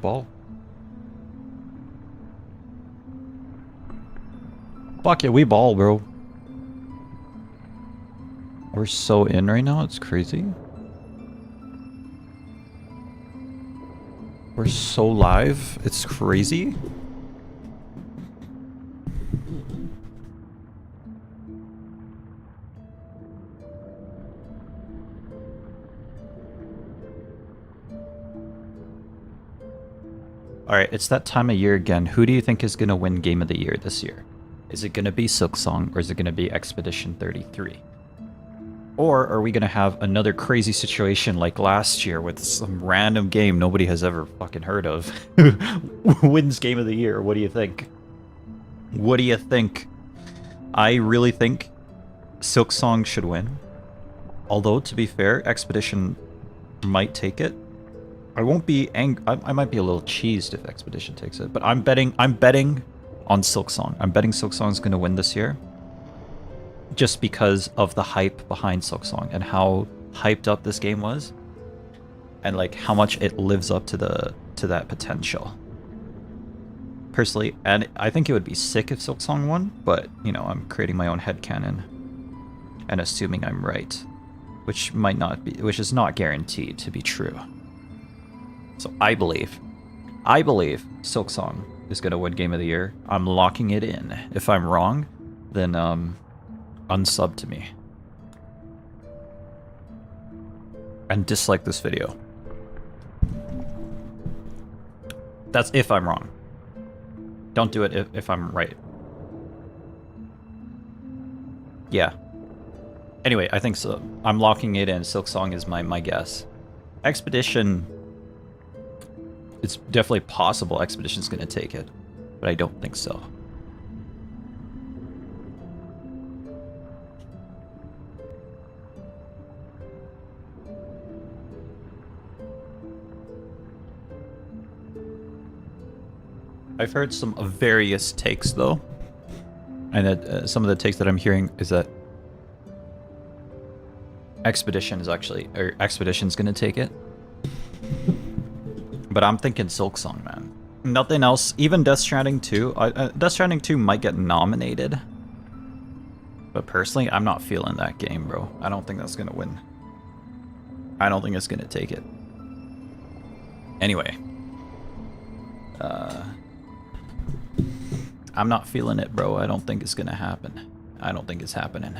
ball. Fuck yeah, we ball, bro. We're so in right now, it's crazy. We're so live, it's crazy. Alright, it's that time of year again. Who do you think is going to win Game of the Year this year? Is it going to be Silksong or is it going to be Expedition 33? Or are we going to have another crazy situation like last year with some random game nobody has ever fucking heard of? Wins Game of the Year, what do you think? What do you think? I really think Silksong should win. Although, to be fair, Expedition might take it. I won't be angry. I might be a little cheesed if Expedition takes it, but I'm betting on Silksong. I'm betting Silksong's going to win this year. Just because of the hype behind Silksong and how hyped up this game was. And like how much it lives up to that potential. Personally, and I think it would be sick if Silksong won, but you know, I'm creating my own headcanon and assuming I'm right. Which might not be, which is not guaranteed to be true. So I believe Silksong is going to win Game of the Year. I'm locking it in. If I'm wrong, then unsub to me. And dislike this video. That's if I'm wrong. Don't do it if I'm right. Yeah. Anyway, I think so. I'm locking it in. Silksong is my guess. Expedition... It's definitely possible Expedition's going to take it, but I don't think so. I've heard some various takes though, and that some of the takes that I'm hearing is that Expedition's going to take it. But I'm thinking Silksong, man. Nothing else. Even Death Stranding 2. Death Stranding 2 might get nominated. But personally, I'm not feeling that game, bro. I don't think that's going to win. I don't think it's going to take it. Anyway. I'm not feeling it, bro. I don't think it's going to happen. I don't think it's happening.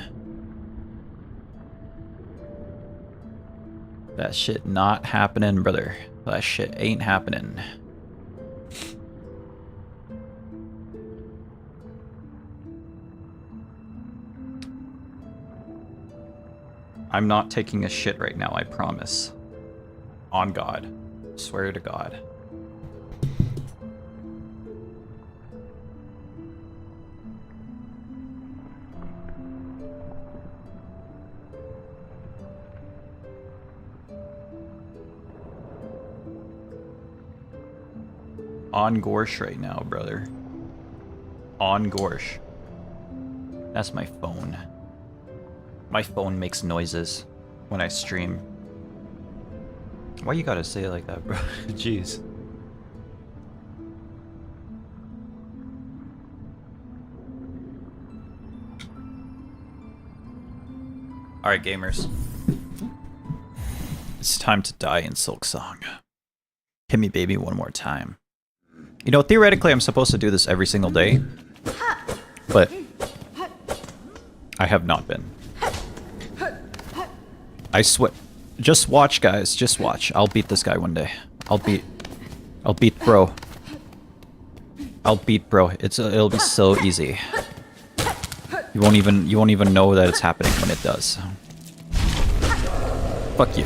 That shit not happening, brother. That shit ain't happening. I'm not taking a shit right now, I promise. On God. Swear to God. On Gorsh right now, brother. On Gorsh. That's my phone. My phone makes noises when I stream. Why you gotta say it like that, bro? Jeez. Alright, gamers. It's time to die in Silksong. Hit me, baby, one more time. You know, theoretically, I'm supposed to do this every single day, but I have not been. I swear. Just watch, guys. Just watch. I'll beat this guy one day. I'll beat bro. I'll beat bro. It'll be so easy. You won't even know that it's happening when it does. Fuck you.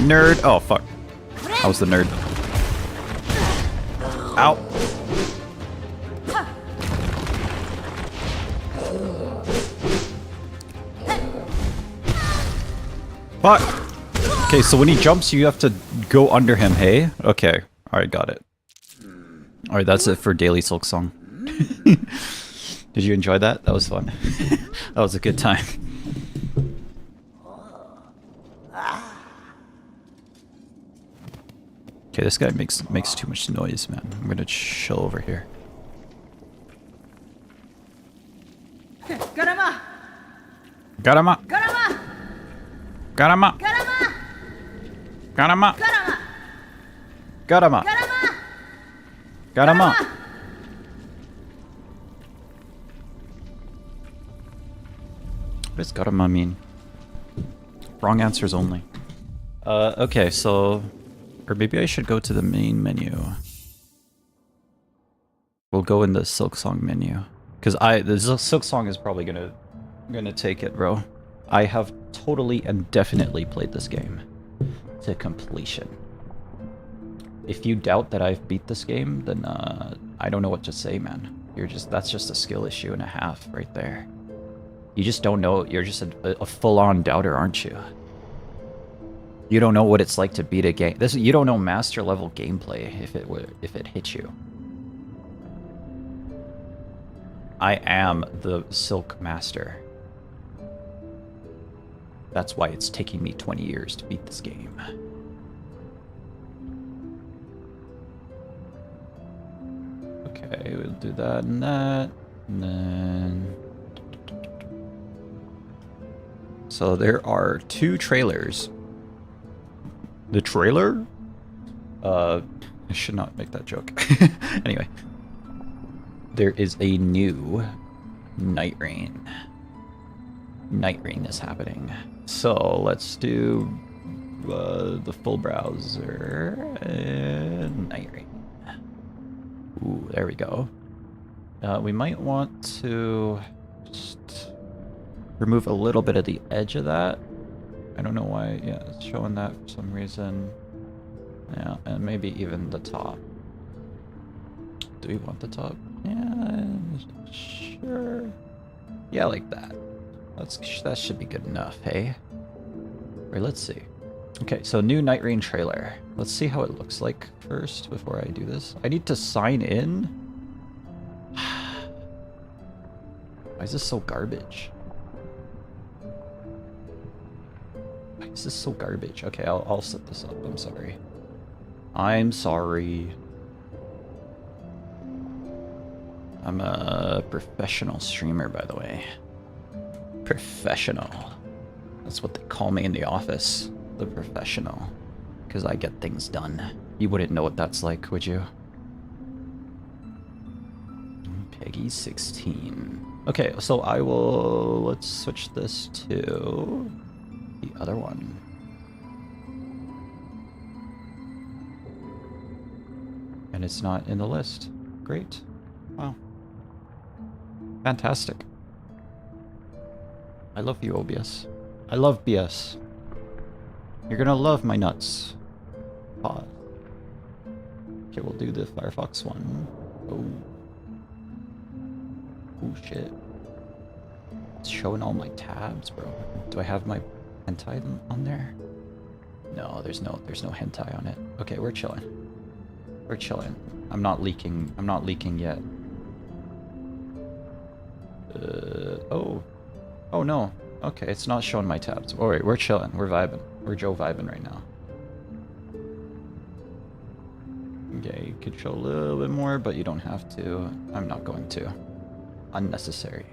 Nerd. Oh, fuck. I was the nerd. Ow. Fuck! Okay, so when he jumps, you have to go under him, hey? Okay. Alright, got it. Alright, that's it for Daily Silksong. Did you enjoy that? That was fun. That was a good time. Okay, this guy makes too much noise, man. I'm gonna chill over here. Garama! Garama! Garama! Garama! Garama! Garama! Garama! Garama! Garama! What does Garama mean? Wrong answers only. Okay, so... Or maybe I should go to the main menu. We'll go in the Silksong menu. Because the Silksong is probably gonna take it, bro. I have totally and definitely played this game to completion. If you doubt that I've beat this game, then I don't know what to say, man. That's just a skill issue and a half right there. You just don't know. You're just a full-on doubter, aren't you? You don't know what it's like to beat a game. You don't know master level gameplay if it hits you. I am the Silk Master. That's why it's taking me 20 years to beat this game. Okay, we'll do that and that, and then... So there are 2 trailers. The trailer? I should not make that joke. Anyway. There is a new Night Rain. Night Rain is happening. So let's do the full browser and Night Rain. Ooh, there we go. We might want to just remove a little bit of the edge of that. I don't know why, yeah, it's showing that for some reason. Yeah, and maybe even the top. Do we want the top? Yeah, sure. Yeah, like that. That should be good enough, hey? Or let's see. Okay, so new Night Rain trailer. Let's see how it looks like first before I do this. I need to sign in? Why is this so garbage? Why is this so garbage? Okay, I'll set this up. I'm sorry. I'm sorry. I'm a professional streamer, by the way. Professional. That's what they call me in the office. The professional. Because I get things done. You wouldn't know what that's like, would you? Peggy 16. Okay, so let's switch this to the other one. And it's not in the list. Great. Wow. Fantastic. I love you, OBS. I love BS. You're gonna love my nuts. Pause. Okay, we'll do the Firefox one. Oh. Oh shit. It's showing all my tabs, bro. Do I have my hentai on there? No, there's no hentai on it. Okay, we're chilling. We're chilling. I'm not leaking yet. Oh no. Okay, it's not showing my tabs. Alright, we're chilling. We're vibing. We're Joe vibing right now. Okay, you could show a little bit more, but you don't have to. I'm not going to. Unnecessary.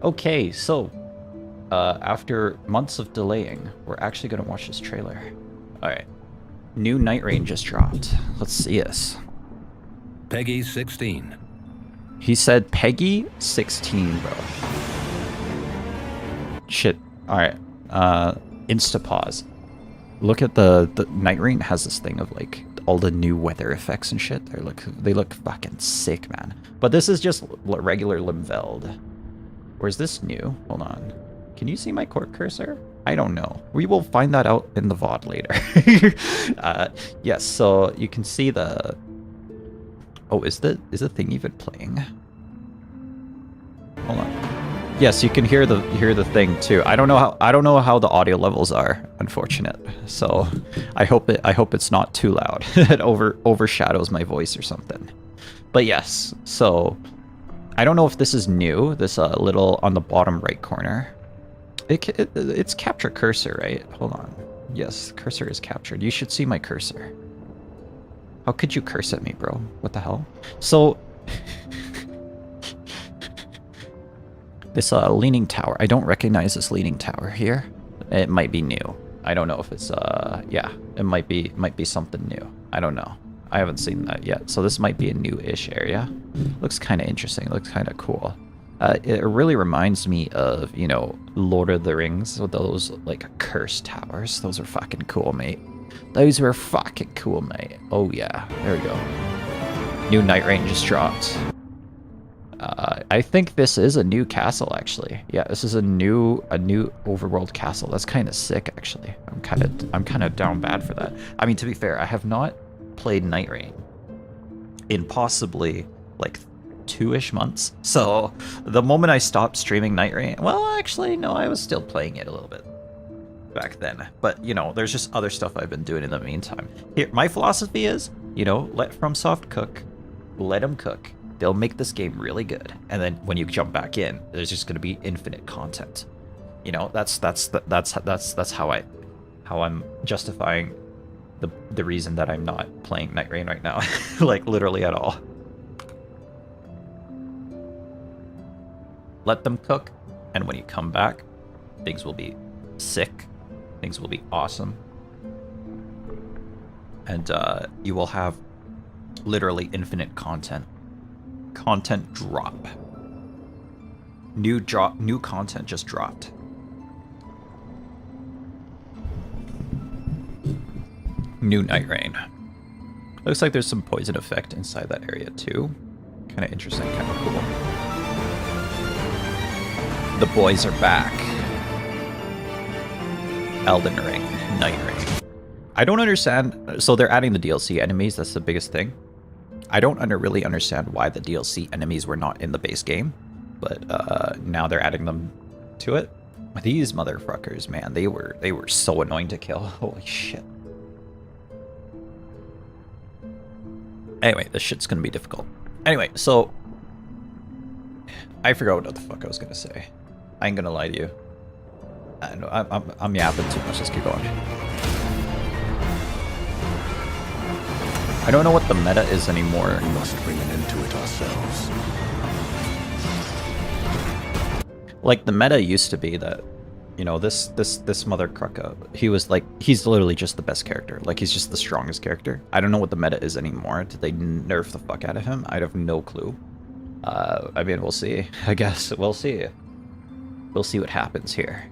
Okay, so after months of delaying, we're actually gonna watch this trailer. Alright. New Night Rain just dropped. Let's see this. Peggy 16. He said Peggy 16, bro. Shit. Alright. Instapause. Look at the Night Rain has this thing of like all the new weather effects and shit. They look fucking sick, man. But this is just regular Limveld. Or is this new? Hold on. Can you see my court cursor? I don't know. We will find that out in the VOD later. Yes, so you can see the... Oh, is the thing even playing? Hold on. Yes, you can hear the thing too. I don't know how the audio levels are, unfortunate. So I hope it's not too loud. It overshadows my voice or something. But yes, so I don't know if this is new. This little on the bottom right corner. It's capture cursor, right? Hold on. Yes, cursor is captured. You should see my cursor. How could you curse at me, bro? What the hell? So this leaning tower. I don't recognize this leaning tower here. It might be new. I don't know if it's yeah, it might be something new. I don't know. I haven't seen that yet. So this might be a new-ish area. Looks kind of interesting. Looks kind of cool. It really reminds me of, you know, Lord of the Rings with those like cursed towers. Those are fucking cool, mate. Those were fucking cool, mate. Oh yeah, there we go. New night range just dropped. I think this is a new castle, actually. Yeah, this is a new overworld castle. That's kind of sick, actually. I'm kind of down bad for that. I mean, to be fair, I have not played Night Rain in possibly like 2-ish months. So the moment I stopped streaming Night Rain, well, actually, no, I was still playing it a little bit back then. But you know, there's just other stuff I've been doing in the meantime. Here, my philosophy is, you know, let FromSoft cook, let them cook. They'll make this game really good, and then when you jump back in, there's just going to be infinite content. You know, that's how I'm justifying the reason that I'm not playing Night Rain right now, like literally at all. Let them cook, and when you come back, things will be sick, things will be awesome, and you will have literally infinite content. Content drop. New content just dropped. New Night Rain. Looks like there's some poison effect inside that area too. Kind of interesting, kind of cool. The boys are back. Elden Ring, Night Rain. I don't understand. So they're adding the DLC enemies. That's the biggest thing. I don't really understand why the DLC enemies were not in the base game, but now they're adding them to it. These motherfuckers, man, they were so annoying to kill. Holy shit. Anyway, this shit's gonna be difficult. Anyway, so I forgot what the fuck I was gonna say. I ain't gonna lie to you. I know I'm yapping too much. Let's keep going. I don't know what the meta is anymore. We must bring an end to it ourselves. Like the meta used to be that, you know, this mother crucka, he's literally just the best character. Like he's just the strongest character. I don't know what the meta is anymore. Did they nerf the fuck out of him? I have no clue. I mean, we'll see. I guess we'll see. We'll see what happens here.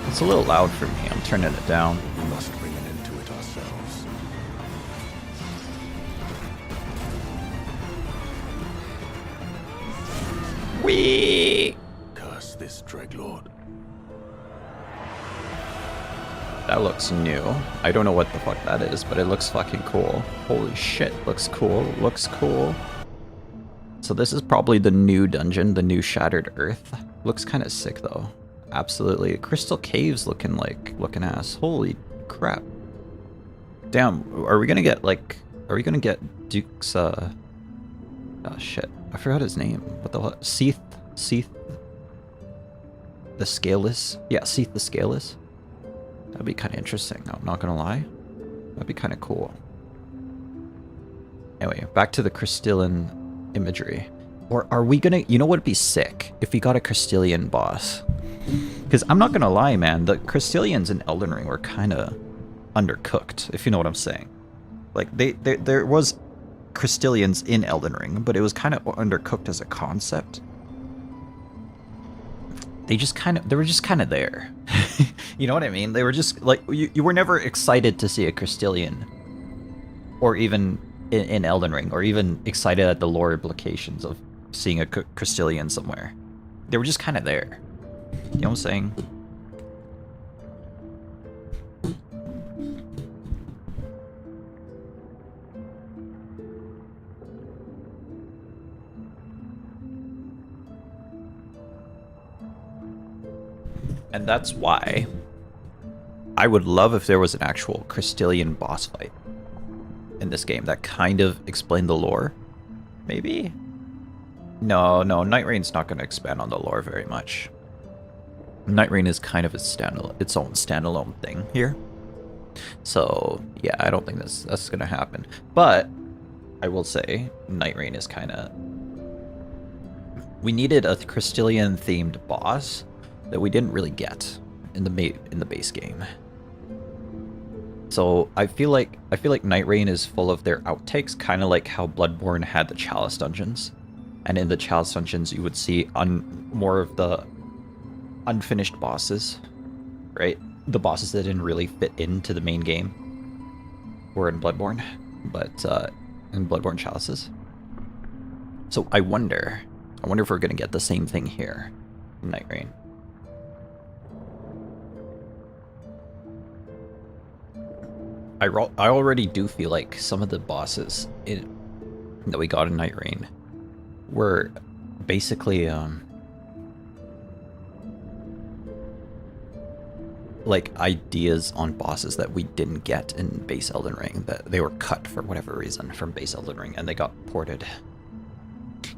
It's a little loud for me. I'm turning it down. We must bring an end to it ourselves. Whee! Curse this Dreadlord. That looks new. I don't know what the fuck that is, but it looks fucking cool. Holy shit, looks cool. Looks cool. So this is probably the new dungeon, the new Shattered Earth. Looks kind of sick though. Absolutely. Crystal Caves looking ass. Holy crap. Damn, are we gonna get Duke's oh shit. I forgot his name. What the hell? Seath the Scaleless? Yeah, Seath the Scaleless. That'd be kind of interesting. I'm not gonna lie. That'd be kind of cool. Anyway, back to the crystalline imagery. Or are we gonna, you know what would be sick? If we got a Crystallian boss. Because I'm not gonna lie, man, the Crystallians in Elden Ring were kind of undercooked, if you know what I'm saying. Like, there was Crystallians in Elden Ring, but it was kind of undercooked as a concept. They were just kind of there. You know what I mean? They were just, like, you were never excited to see a Crystallian. Or even in Elden Ring, or even excited at the lore implications of seeing a Crystallian somewhere. They were just kind of there. You know what I'm saying? that's why I would love if there was an actual Crystallian boss fight in this game that kind of explained the lore. Maybe? No, Night Rain's not going to expand on the lore very much. Night Rain is kind of its own standalone thing here. So, yeah, I don't think that's going to happen. But I will say Night Rain is kind of... We needed a Crystallian themed boss that we didn't really get in the base game. So I feel like Night Rain is full of their outtakes, kind of like how Bloodborne had the Chalice dungeons, and in the Chalice dungeons you would see more of the unfinished bosses, right? The bosses that didn't really fit into the main game were in Bloodborne, but in Bloodborne Chalices. So I wonder if we're gonna get the same thing here in Night Rain. I already do feel like some of the bosses that we got in Night Rain were basically like ideas on bosses that we didn't get in base Elden Ring, that they were cut for whatever reason from base Elden Ring and they got ported.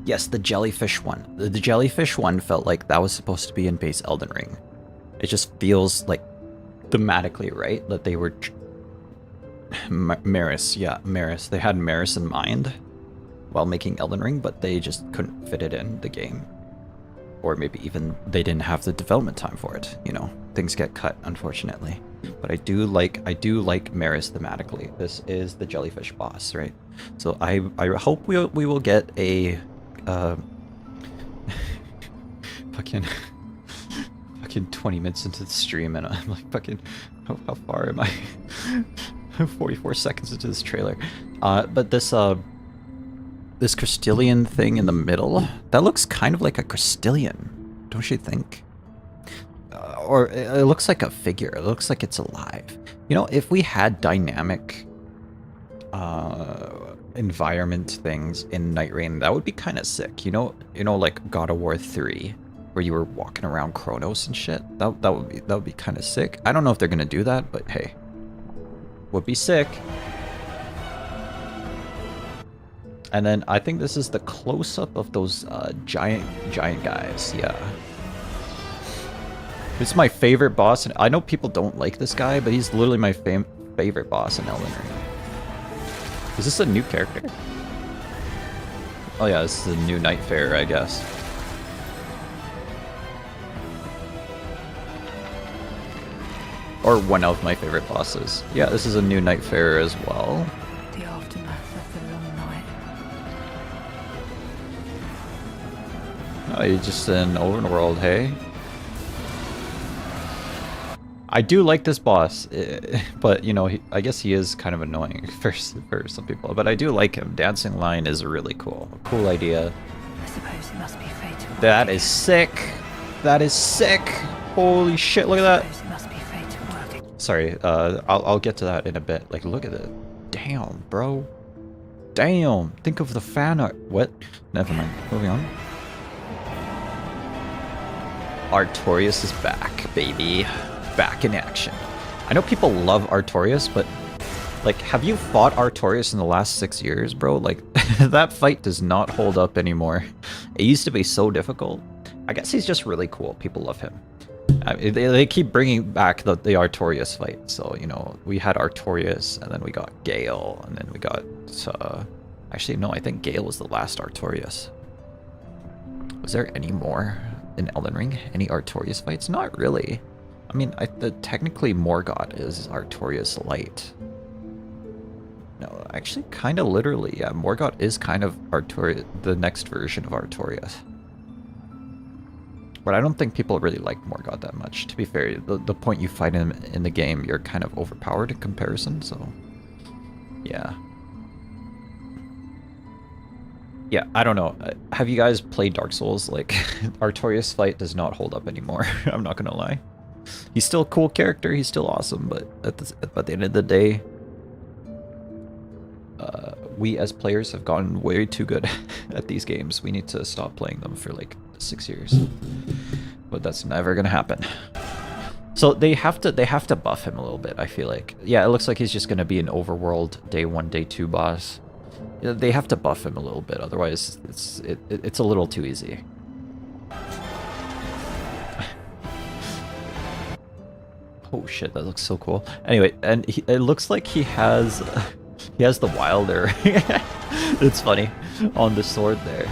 Yes, the jellyfish one. The jellyfish one felt like that was supposed to be in base Elden Ring. It just feels like thematically right that they were Maris, yeah, Maris. They had Maris in mind while making Elden Ring, but they just couldn't fit it in the game. Or maybe even they didn't have the development time for it, you know. Things get cut, unfortunately. But I do like Maris thematically. This is the jellyfish boss, right? So I hope we will get a fucking 20 minutes into the stream and I'm like fucking how far am I? 44 seconds into this trailer. But this Crystallian thing in the middle, that looks kind of like a Crystallian, don't you think? Or it looks like a figure. It looks like it's alive. You know, if we had dynamic environment things in Night Rain, that would be kind of sick. You know, like God of War 3, where you were walking around Kronos and shit. That would be kind of sick. I don't know if they're gonna do that, but hey, would be sick. And then I think this is the close-up of those giant guys. Yeah. This is my favorite boss, and I know people don't like this guy, but he's literally my favorite boss in Elden Ring. Is this a new character? Oh yeah, this is a new Nightfare, I guess. Or one of my favorite bosses. Yeah, this is a new Nightfare as well. The aftermath of the long night. Oh, you're just an overworld, hey? I do like this boss, but you know, I guess he is kind of annoying for some people. But I do like him. Dancing Lion is really cool. A cool idea. I suppose it must be fate to work. That is sick. That is sick. Holy shit! Look at that. I suppose it must be fate to work. Sorry. I'll get to that in a bit. Like, look at it. Damn, bro. Damn. Think of the fan art. What? Never mind. Moving on. Artorias is back, baby. Back in action. I know people love Artorias, but like, have you fought Artorias in the last 6 years, bro? Like, that fight does not hold up anymore. It used to be so difficult. I guess he's just really cool. People love him. They keep bringing back the Artorias fight. So, you know, we had Artorias, and then we got Gale, and then we got... actually, no, I think Gale was the last Artorias. Was there any more in Elden Ring? Any Artorias fights? Not really. I mean, technically Morgott is Artorias Light. No, actually, kind of literally, yeah. Morgott is kind of the next version of Artorias. But I don't think people really like Morgott that much. To be fair, the point you fight him in the game, you're kind of overpowered in comparison, so... Yeah. Yeah, I don't know. Have you guys played Dark Souls? Like, Artorias fight does not hold up anymore. I'm not gonna lie. He's still a cool character, he's still awesome, but at the end of the day, we as players have gotten way too good at these games. We need to stop playing them for like 6 years. But that's never gonna happen. So they have to buff him a little bit, I feel like. Yeah, it looks like he's just gonna be an overworld day 1, day 2 boss. Yeah, they have to buff him a little bit, otherwise it's a little too easy. Oh shit, that looks so cool. Anyway, and it looks like he has the Wilder. It's funny on the sword there.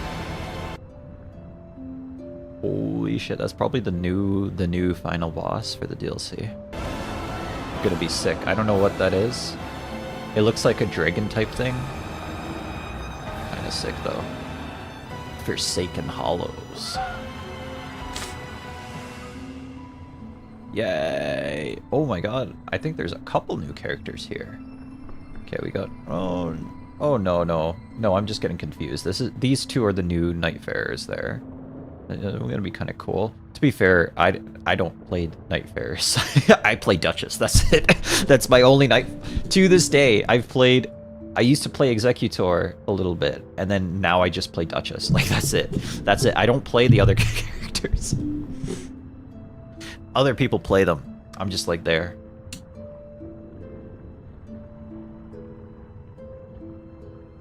Holy shit, that's probably the new final boss for the DLC. Gonna be sick. I don't know what that is. It looks like a dragon type thing. Kinda sick though. Forsaken Hollows. Yay! Oh my god, I think there's a couple new characters here. Okay, we got oh no, I'm just getting confused. These two are the new Nightfarers there. We're gonna be kind of cool. To be fair, I don't play Nightfarers. I play Duchess. That's it. That's my only night. To this day, I used to play Executor a little bit, and then now I just play Duchess. Like that's it. That's it. I don't play the other characters. Other people play them. I'm just like there.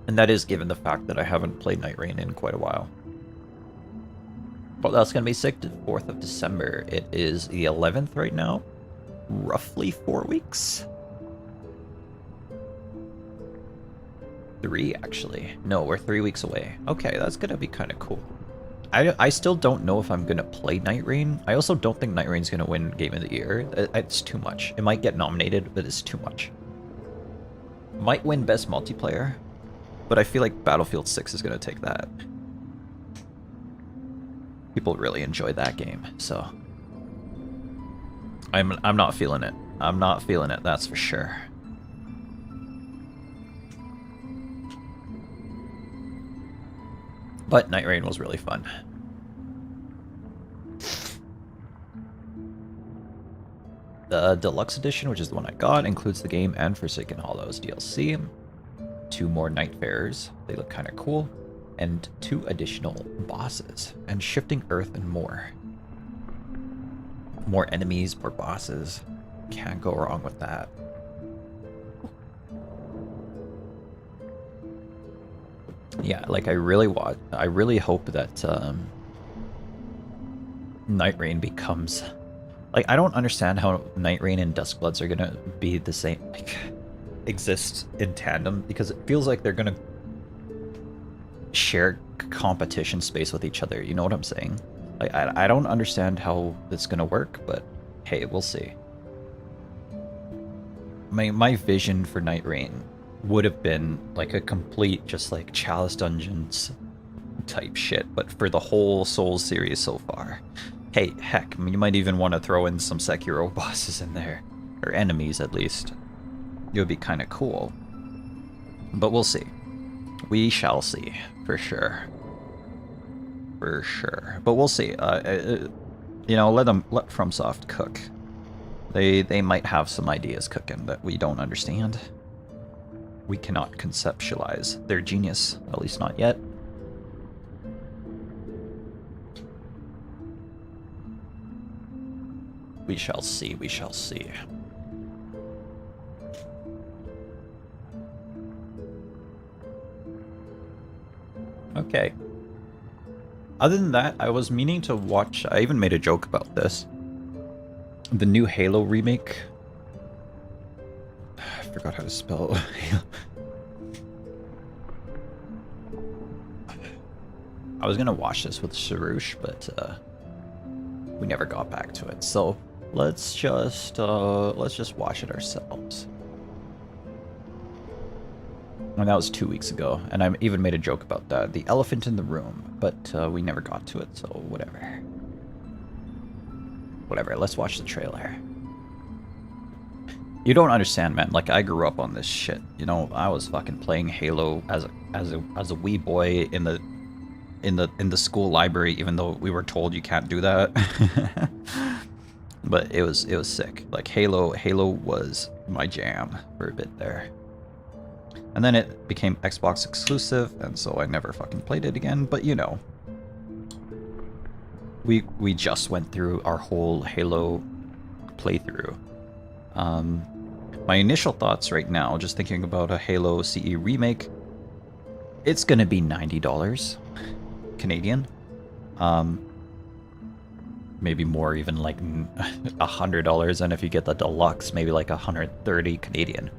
And that is given the fact that I haven't played Night Rain in quite a while. But that's going to be sick. The 4th of December. It is the 11th right now. Roughly 4 weeks. 3 actually. No, we're 3 weeks away. Okay, that's going to be kind of cool. I still don't know if I'm going to play Night Rain. I also don't think Night Rain's going to win Game of the Year. It's too much. It might get nominated, but it's too much. Might win Best Multiplayer, but I feel like Battlefield 6 is going to take that. People really enjoy that game, so I'm not feeling it. I'm not feeling it, that's for sure. But Night Rain was really fun. The Deluxe Edition, which is the one I got, includes the game and Forsaken Hollows DLC. 2 more Nightfarers. They look kind of cool. And 2 additional bosses. And Shifting Earth and more. More enemies, more bosses. Can't go wrong with that. Yeah, like I really hope that Night Rain becomes, like, I don't understand how Night Rain and Duskbloods are gonna be the same, like, exist in tandem, because it feels like they're gonna share competition space with each other. You know what I'm saying? Like, I don't understand how it's gonna work, but hey, we'll see. My vision for Night Rain would have been like a complete just like Chalice Dungeons type shit, but for the whole Souls series so far. Hey, heck, I mean, you might even want to throw in some Sekiro bosses in there, or enemies at least. It would be kind of cool, but we'll see. We shall see, for sure. For sure, but we'll see. You know, let FromSoft cook. They might have some ideas cooking that we don't understand. We cannot conceptualize their genius, at least not yet. We shall see, we shall see. Okay. Other than that, I was meaning to watch, I even made a joke about this. The new Halo remake. I forgot how to spell Halo. I was gonna watch this with Sarush, but we never got back to it. So let's just watch it ourselves. And that was 2 weeks ago, and I even made a joke about that. The elephant in the room, but we never got to it, so whatever. Whatever, let's watch the trailer. You don't understand, man. Like, I grew up on this shit. You know, I was fucking playing Halo as a wee boy in the school library, even though we were told you can't do that. But it was sick. Like, Halo was my jam for a bit there. And then it became Xbox exclusive, and so I never fucking played it again. But you know, we just went through our whole Halo playthrough. My initial thoughts right now, just thinking about a Halo CE remake, it's gonna be $90 Canadian. Maybe more, even like $100, and if you get the deluxe, maybe like 130 Canadian.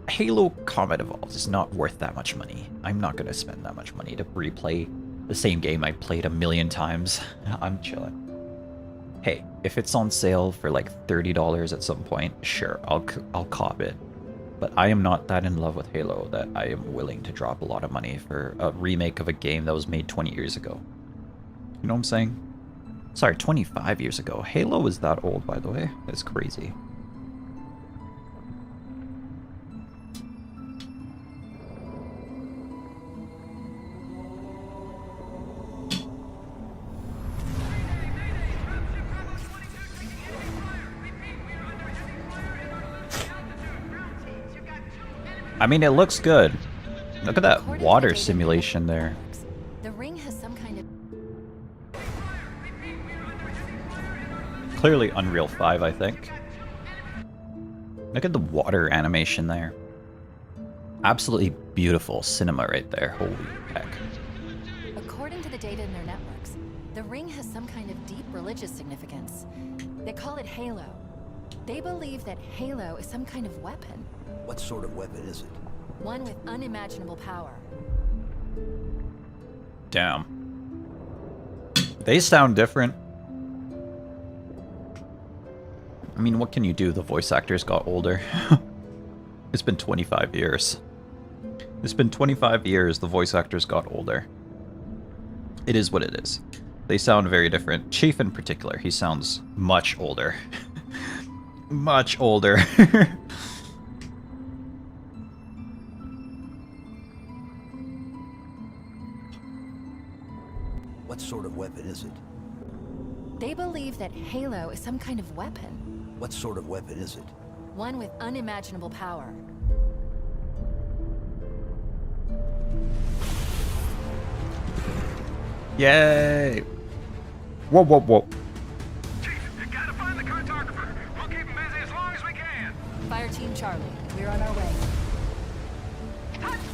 Halo Combat Evolved is not worth that much money. I'm not gonna spend that much money to replay the same game I played a million times. I'm chilling. Hey, if it's on sale for like $30 at some point, sure, I'll cop it. But I am not that in love with Halo that I am willing to drop a lot of money for a remake of a game that was made 20 years ago. You know what I'm saying? Sorry, 25 years ago. Halo was that old, by the way. That's crazy. I mean, it looks good. Look at that water simulation there. The ring has some kind of... Clearly Unreal 5, I think. Look at the water animation there. Absolutely beautiful cinema right there. Holy heck. According to the data in their networks, the ring has some kind of deep religious significance. They call it Halo. They believe that Halo is some kind of weapon. What sort of weapon is it? One with unimaginable power. Damn. They sound different. I mean, what can you do? The voice actors got older. It's been 25 years. It's been 25 years, the voice actors got older. It is what it is. They sound very different. Chief in particular, he sounds much older. Much older. What sort of weapon is it? They believe that Halo is some kind of weapon. What sort of weapon is it? One with unimaginable power. Yay! Whoa, whoa, whoa. Chief, you gotta find the cartographer. We'll keep him busy as long as we can. Fire Team Charlie, we're on our way.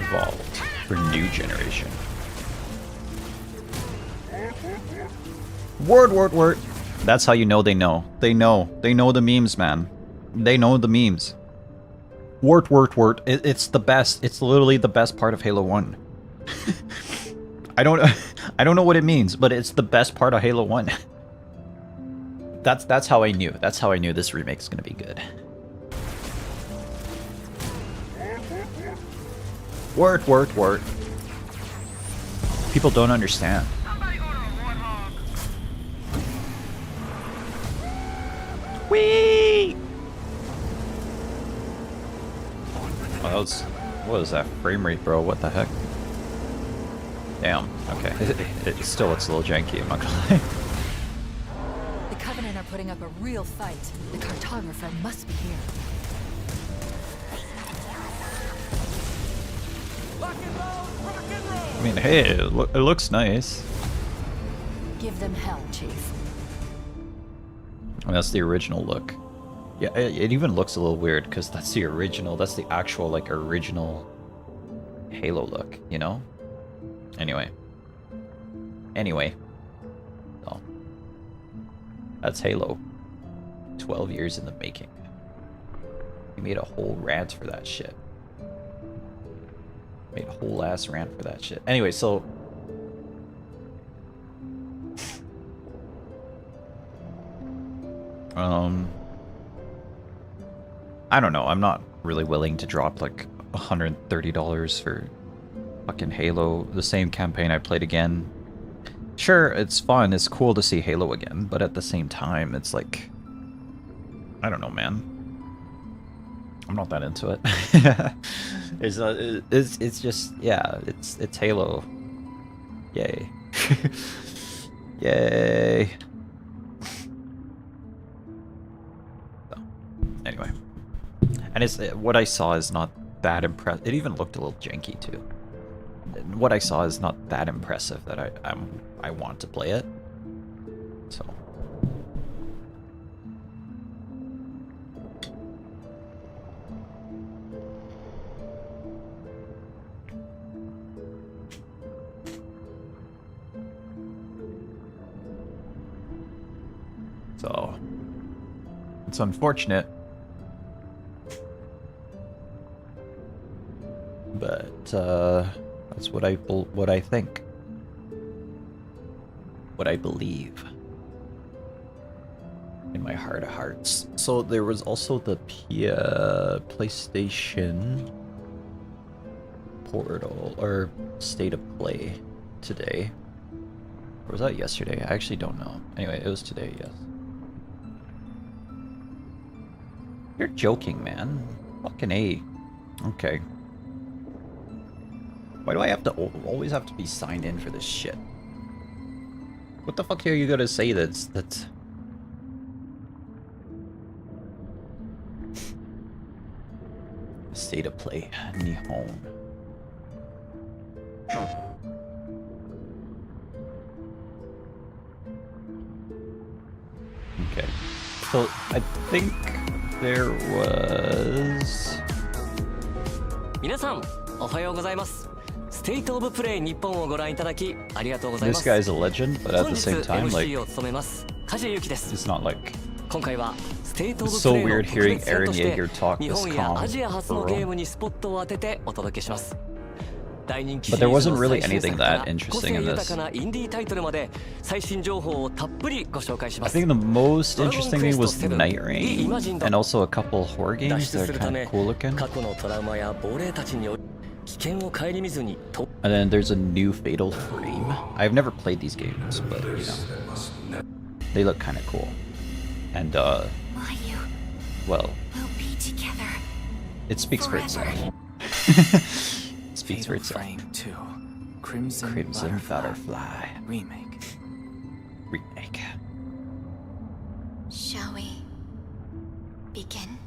Evolved for new generation. Word. That's how you know they know. They know. They know the memes, man. They know the memes. Word. It's the best. It's literally the best part of Halo 1. I don't know what it means, but it's the best part of Halo 1. That's how I knew. That's how I knew this remake's gonna be good. Word. People don't understand. Somebody order a warthog. Whee! Oh, that was... What is that frame rate, bro? What the heck? Damn. Okay. It still looks a little janky, I'm not gonna lie. The Covenant are putting up a real fight. The cartographer must be here. I mean, hey, it looks nice. Give them hell, Chief. And that's the original look. Yeah, it even looks a little weird because that's the original. That's the actual, like, original Halo look, you know? Anyway. Oh. That's Halo. 12 years in the making. We made a whole rant for that shit. Made a whole ass rant for that shit. Anyway, so... I don't know. I'm not really willing to drop like $130 for fucking Halo, the same campaign I played again. Sure, it's fun. It's cool to see Halo again, but at the same time, it's like... I don't know, man. I'm not that into it. It's just, yeah, it's Halo. Yay. Yay. So, anyway. And it's what I saw is not that impressive. It even looked a little janky too. What I saw is not that impressive that I want to play it. So So it's unfortunate, but that's what I think, what I believe in my heart of hearts. So there was also the PlayStation Portal or State of Play today. Or was that yesterday? I actually don't know. Anyway, it was today, yes. You're joking, man. Fucking A. Okay. Why do I have to always have to be signed in for this shit? What the fuck are you gonna say that's... State of Play. Nihon. Okay. So, I think there was... 皆さん、おはようございます。ステイトオブプレイ日本をご覧いただきありがとうございま This す。 guy's a legend, but at 本 the 日 same time, like, MC を務めます梶裕貴です。 it's not like... 今回はステイトオブ It's プ so レイの weird 特 hearing 別編と Eren して Yeager talk 日 this 本や calm アジア初の for ゲ real. ームにスポットを当ててお届けします。大人気 But シ there リーズ wasn't の really 最新 anything 作から that 個 interesting 性 in 豊 this. かなインディータイトルまで最新情報をたっぷりご紹介しま I す。 think the most interesting thing was Dragon Quest Night VII Rain, Reimagined and also a couple horror 脱 games 出 that す are るた kind め of cool looking. 過去のトラウマや亡霊たちにより危険を顧みずにと And then there's a new Fatal Frame. I've never played these games, but you know, they look kind of cool. And Why you well, will be together. it speaks for itself. It speaks for itself. Frame 2. Crimson, Crimson Butterfly. Butterfly Remake. remake. Shall we begin?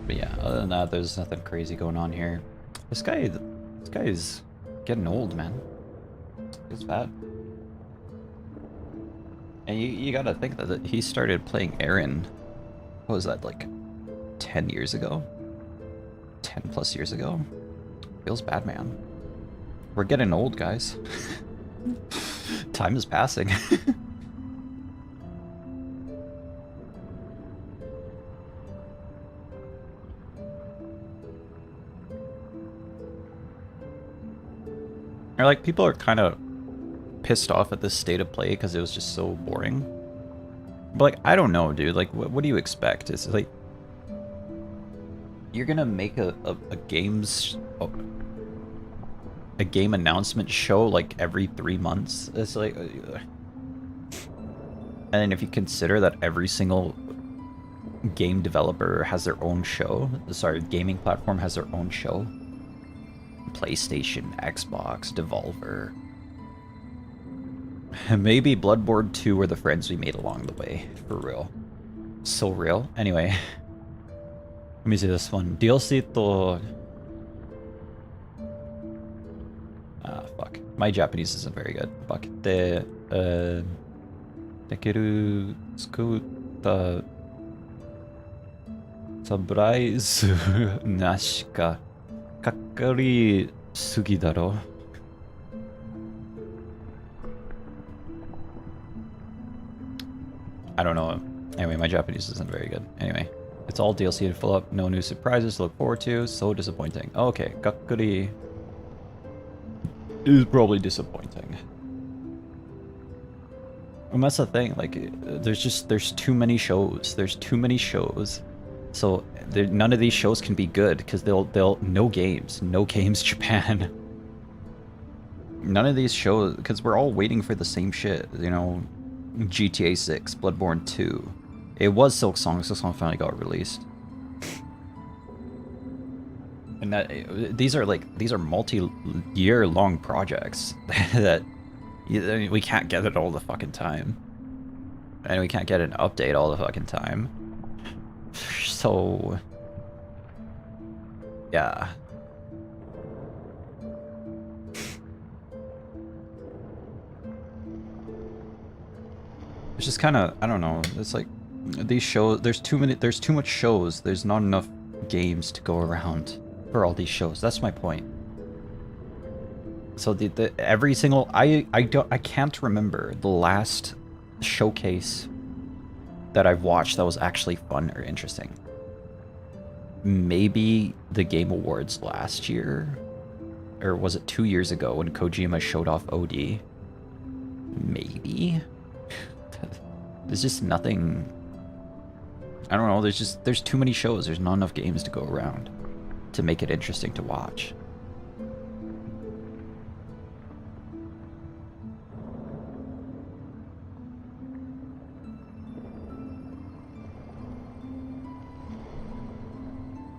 But yeah, other than that, there's nothing crazy going on here. This guy is getting old, man. He's bad. And you gotta think that he started playing Eren, what was that, like 10 years ago? 10 plus years ago? Feels bad, man. We're getting old, guys. Time is passing. Or like, people are kind of pissed off at this state of play because it was just so boring. But like, I don't know, dude. Like, what do you expect? It's like, you're gonna make a game announcement show like every 3 months. It's like, and then if you consider that every single game developer has their own show, sorry, gaming platform has their own show. PlayStation, Xbox, Devolver. Maybe Bloodborne 2 were the friends we made along the way. For real. So real. Anyway. Let me see this one. DLC to... Ah, fuck. My Japanese isn't very good. Bakite... Dekeru... Tsukuta... Surprise... Nashika... Kakari... Sugidaro. I don't know. Anyway, my Japanese isn't very good. Anyway, it's all DLC to fill up. No new surprises to look forward to. So disappointing. Okay, Kakuri is probably disappointing. And that's the thing. Like, there's too many shows. There's too many shows. So none of these shows can be good because they'll no games Japan. None of these shows, because we're all waiting for the same shit. You know. GTA 6, Bloodborne 2. It was Silksong. Silksong finally got released. And that these are multi-year long projects that we can't get it all the fucking time. And we can't get an update all the fucking time. So yeah. It's just kind of, I don't know. It's like these shows. There's too much shows. There's not enough games to go around for all these shows. That's my point. So the every single I can't remember the last showcase that I've watched that was actually fun or interesting. Maybe the Game Awards last year, or was it 2 years ago when Kojima showed off OD? Maybe. There's just nothing. I don't know. There's too many shows. There's not enough games to go around to make it interesting to watch.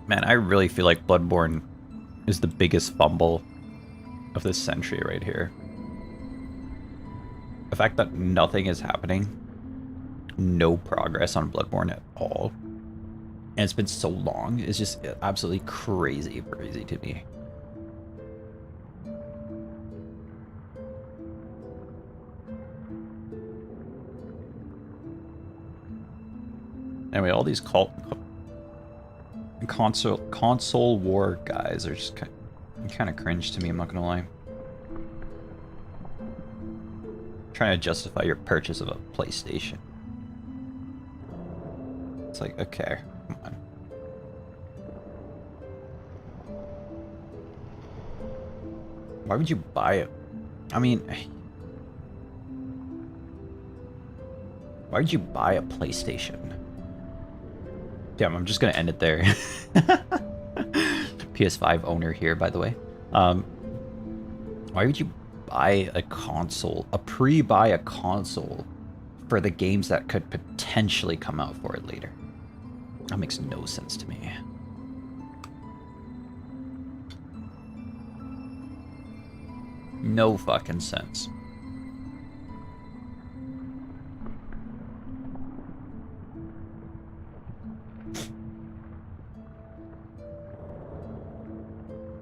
Man, I really feel like Bloodborne is the biggest fumble of this century right here. The fact that nothing is happening, no progress on Bloodborne at all, and it's been so long is just absolutely crazy to me. Anyway, all these console war guys are just kind of cringe to me, I'm not gonna lie. Trying to justify your purchase of a PlayStation. It's like, okay, come on. Why would you buy it? I mean, why would you buy a PlayStation? Damn, I'm just gonna end it there. PS5 owner here, by the way. Why would you buy a console, pre-buy a console for the games that could potentially come out for it later? That makes no sense to me. No fucking sense.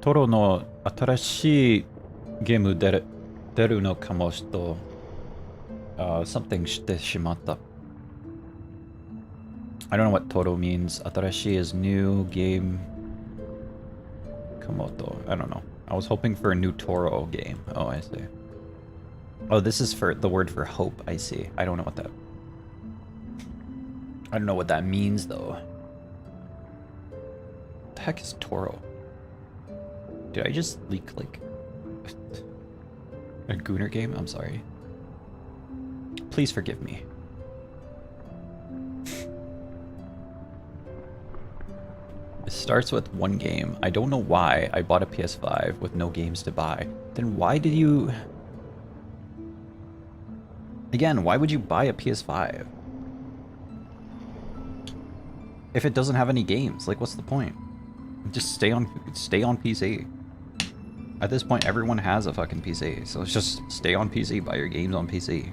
Toro no 新しいゲーム出るのかもしと、something してしまった。I don't know what Toro means. 新しい is new, game. Kamoto. I don't know. I was hoping for a new Toro game. Oh, I see. Oh, this is for the word for hope. I see. I don't know what that. I don't know what that means though. What the heck is Toro? Did I just leak like a Gooner game? I'm sorry. Please forgive me. It starts with one game. I don't know why I bought a PS5 with no games to buy. Then why did you... Again, why would you buy a PS5? If it doesn't have any games, like what's the point? Just stay on PC. At this point, everyone has a fucking PC, so let's just stay on PC, buy your games on PC.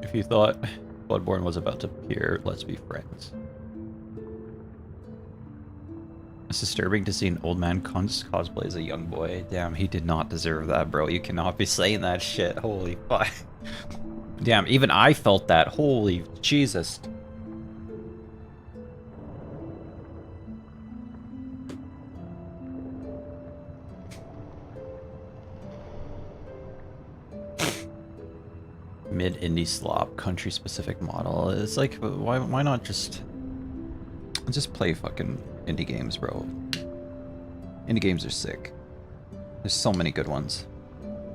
If you thought Bloodborne was about to appear, let's be friends. It's disturbing to see an old man cosplay as a young boy. Damn, he did not deserve that, bro. You cannot be saying that shit. Holy fuck. Damn, even I felt that. Holy Jesus. Mid-indie slop, country-specific model. It's like, why not just play fucking indie games, bro. Indie games are sick. There's so many good ones.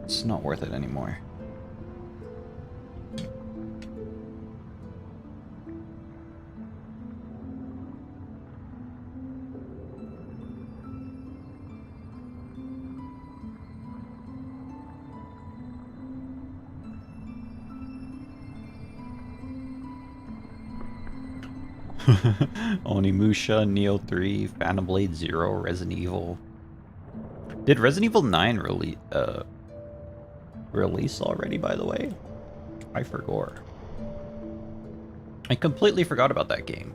It's not worth it anymore. Onimusha, Neo 3, Phantom Blade 0, Resident Evil. Did Resident Evil 9 release already, by the way? I forgot. I completely forgot about that game.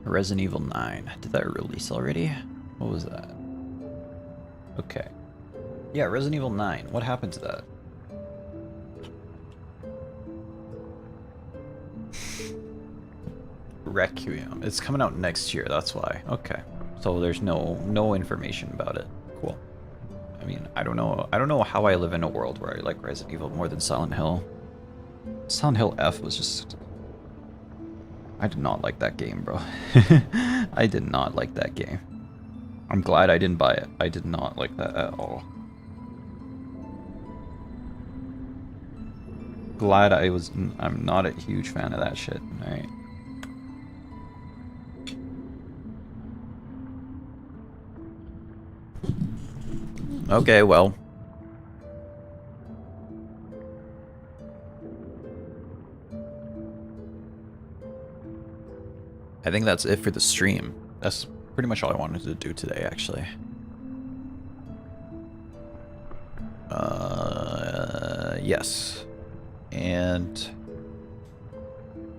Resident Evil 9. Did that release already? What was that? Okay. Yeah, Resident Evil 9. What happened to that? Requiem. It's coming out next year, that's why. Okay. So there's no information about it. Cool. I mean, I don't know how I live in a world where I like Resident Evil more than Silent Hill. Silent Hill F was just... I did not like that game, bro. I did not like that game. I'm glad I didn't buy it. I did not like that at all. Glad I'm not a huge fan of that shit. Alright. Okay, well. I think that's it for the stream. That's pretty much all I wanted to do today, actually. Yes. And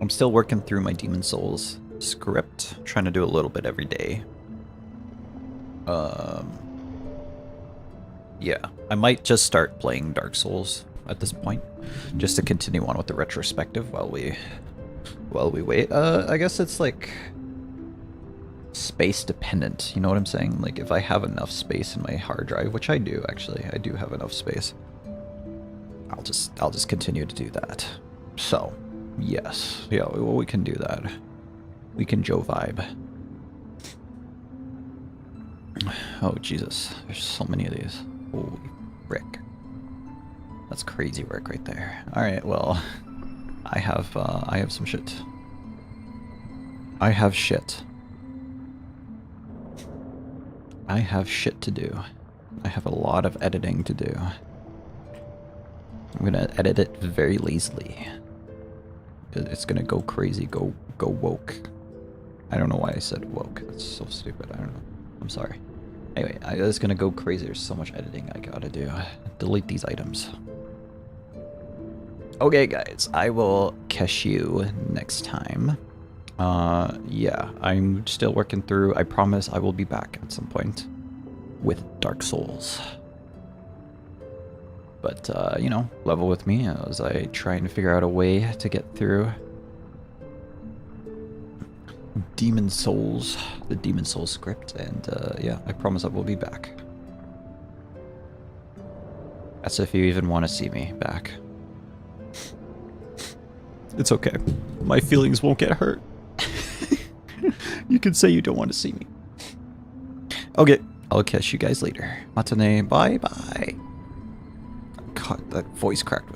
I'm still working through my Demon Souls script, trying to do a little bit every day. Yeah, I might just start playing Dark Souls at this point, just to continue on with the retrospective while we wait. I guess it's like space dependent, you know what I'm saying? Like if I have enough space in my hard drive, which I do actually, I do have enough space, I'll just continue to do that. So, yes, yeah, well, we can do that. We can Joe vibe. Oh Jesus, there's so many of these. Holy frick. That's crazy work right there. Alright, well, I have some shit. I have shit. I have shit to do. I have a lot of editing to do. I'm gonna edit it very lazily. It's gonna go crazy, go woke. I don't know why I said woke. That's so stupid. I don't know. I'm sorry. Anyway, it's gonna go crazy. There's so much editing I gotta do. Delete these items. Okay, guys. I will catch you next time. Yeah, I'm still working through. I promise I will be back at some point with Dark Souls. But, you know, level with me as I try and figure out a way to get through Demon Souls, the Demon Souls script, and yeah, I promise I will be back. That's if you even want to see me back. It's okay. My feelings won't get hurt. You can say you don't want to see me. Okay, I'll catch you guys later. Matane, bye bye. God, that voice crack was